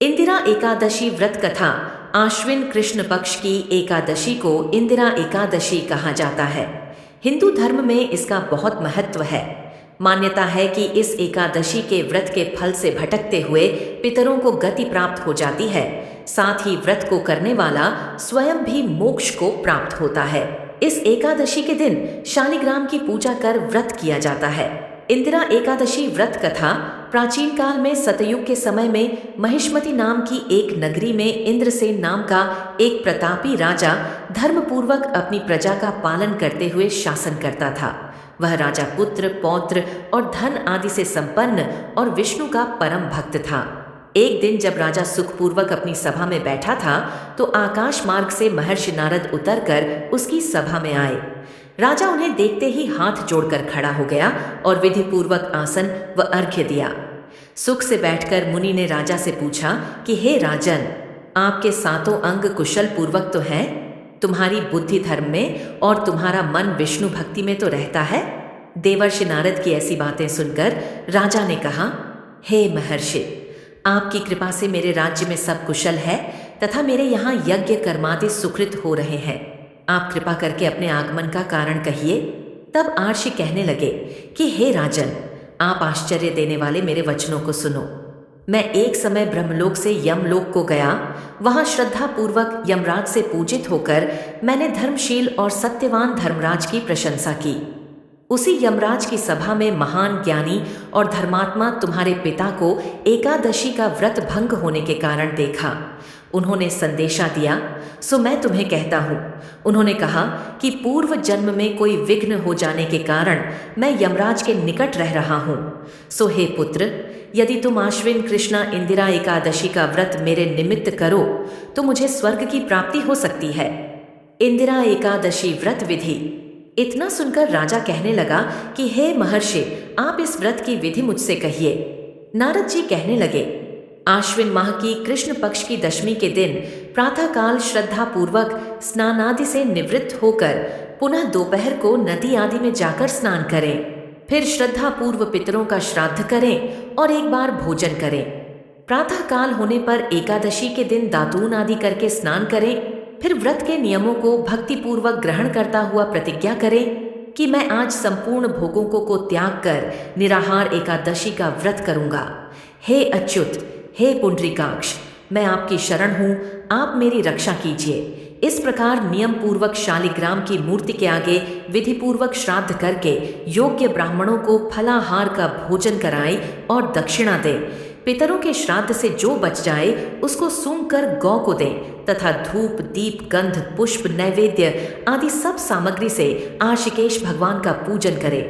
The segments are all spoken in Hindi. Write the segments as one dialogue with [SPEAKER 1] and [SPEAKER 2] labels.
[SPEAKER 1] इंदिरा एकादशी व्रत कथा। आश्विन कृष्ण पक्ष की एकादशी को इंदिरा एकादशी कहा जाता है। हिंदू धर्म में इसका बहुत महत्व है। मान्यता है कि इस एकादशी के व्रत के फल से भटकते हुए पितरों को गति प्राप्त हो जाती है। साथ ही व्रत को करने वाला स्वयं भी मोक्ष को प्राप्त होता है। इस एकादशी के दिन शालिग्राम की पूजा कर व्रत किया जाता है। इंदिरा एकादशी व्रत कथा प्राचीन काल में सतयुग के समय में महिष्मति नाम की एक नगरी में इंद्रसेन नाम का एक प्रतापी राजा धर्मपूर्वक अपनी प्रजा का पालन करते हुए शासन करता था। वह राजा पुत्र, पौत्र और धन आदि से संपन्न और विष्णु का परम भक्त था। एक दिन जब राजा सुखपूर्वक अपनी सभा में बैठा था तो आकाश मार्ग से महर्षि नारद उतरकर उसकी सभा में आए। राजा उन्हें देखते ही हाथ जोड़कर खड़ा हो गया और विधि पूर्वक आसन व अर्घ्य दिया। सुख से बैठकर मुनि ने राजा से पूछा कि हे राजन, आपके सातों अंग कुशल पूर्वक तो हैं? तुम्हारी बुद्धि धर्म में और तुम्हारा मन विष्णु भक्ति में तो रहता है? देवर्षि नारद की ऐसी बातें सुनकर राजा ने कहा, हे महर्षि, आपकी कृपा से मेरे राज्य में सब कुशल है तथा मेरे यहाँ यज्ञ कर्मादि सुकृत हो रहे हैं। आप कृपा करके अपने आगमन का कारण कहिए। तब आर्षि कहने लगे कि हे राजन, आप आश्चर्य देने वाले मेरे वचनों को सुनो। मैं एक समय ब्रह्मलोक से यमलोक को गया। वहां श्रद्धा पूर्वक यमराज से पूजित होकर मैंने धर्मशील और सत्यवान धर्मराज की प्रशंसा की। उसी यमराज की सभा में महान ज्ञानी और धर्मात्मा तुम्हारे पिता को एकादशी का व्रत भंग होने के कारण देखा। उन्होंने संदेशा दिया, सो मैं तुम्हें कहता हूँ। उन्होंने कहा कि पूर्व जन्म में कोई विघ्न हो जाने के कारण मैं यमराज के निकट रह रहा हूँ। सो हे पुत्र, यदि तुम आश्विन कृष्णा इंदिरा एकादशी का व्रत मेरे निमित्त करो तो मुझे स्वर्ग की प्राप्ति हो सकती है। इंदिरा एकादशी व्रत विधि। इतना सुनकर राजा कहने लगा कि हे महर्षि, आप इस व्रत की विधि मुझसे कहिए। नारद जी कहने लगे, आश्विन माह की कृष्ण पक्ष की दशमी के दिन प्रातःकाल श्रद्धा पूर्वक स्नानादि से निवृत्त होकर पुनः दोपहर को नदी आदि में जाकर स्नान करें। फिर श्रद्धा पूर्व पितरों का श्राद्ध करें और एक बार भोजन करें। प्रातःकाल होने पर एकादशी के दिन दातून आदि करके स्नान करें। फिर व्रत के नियमों को भक्तिपूर्वक ग्रहण करता हुआ प्रतिज्ञा करें कि मैं आज संपूर्ण भोगों को त्याग कर निराहार एकादशी का व्रत करूंगा। हे अच्युत, हे पुंडरीकाक्ष, मैं आपकी शरण हूँ, आप मेरी रक्षा कीजिए। इस प्रकार नियम पूर्वक शालिग्राम की मूर्ति के आगे विधि पूर्वक श्राद्ध करके योग्य ब्राह्मणों को फलाहार का भोजन कराएं और दक्षिणा दें। पितरों के श्राद्ध से जो बच जाए उसको सूंघ कर गौ को दें तथा धूप, दीप, गंध, पुष्प, नैवेद्य आदि सब सामग्री से आशिकेश भगवान का पूजन करें।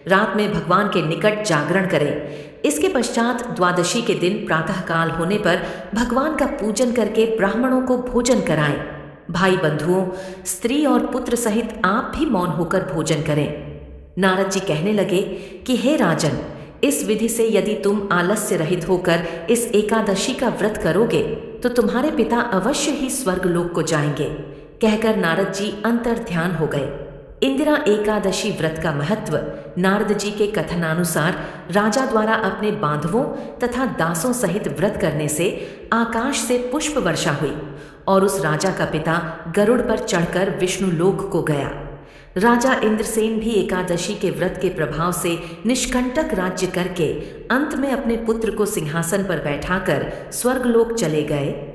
[SPEAKER 1] रात में भगवान के निकट जागरण करें। इसके पश्चात द्वादशी के दिन प्रातःकाल होने पर भगवान का पूजन करके ब्राह्मणों को भोजन कराएं। भाई बंधुओं, स्त्री और पुत्र सहित आप भी मौन होकर भोजन करें। नारद जी कहने लगे कि हे राजन, इस विधि से यदि तुम आलस्य रहित होकर इस एकादशी का व्रत करोगे तो तुम्हारे पिता अवश्य ही स्वर्गलोक को जाएंगे। कहकर नारद जी अंतर ध्यान हो गए। इंदिरा एकादशी व्रत का महत्व। नारद जी के कथनानुसार राजा द्वारा अपने बांधवों तथा दासों सहित व्रत करने से आकाश से पुष्प वर्षा हुई और उस राजा का पिता गरुड़ पर चढ़कर विष्णु लोक को गया। राजा इंद्रसेन भी एकादशी के व्रत के प्रभाव से निष्कंटक राज्य करके अंत में अपने पुत्र को सिंहासन पर बैठाकर स्वर्गलोक चले गए।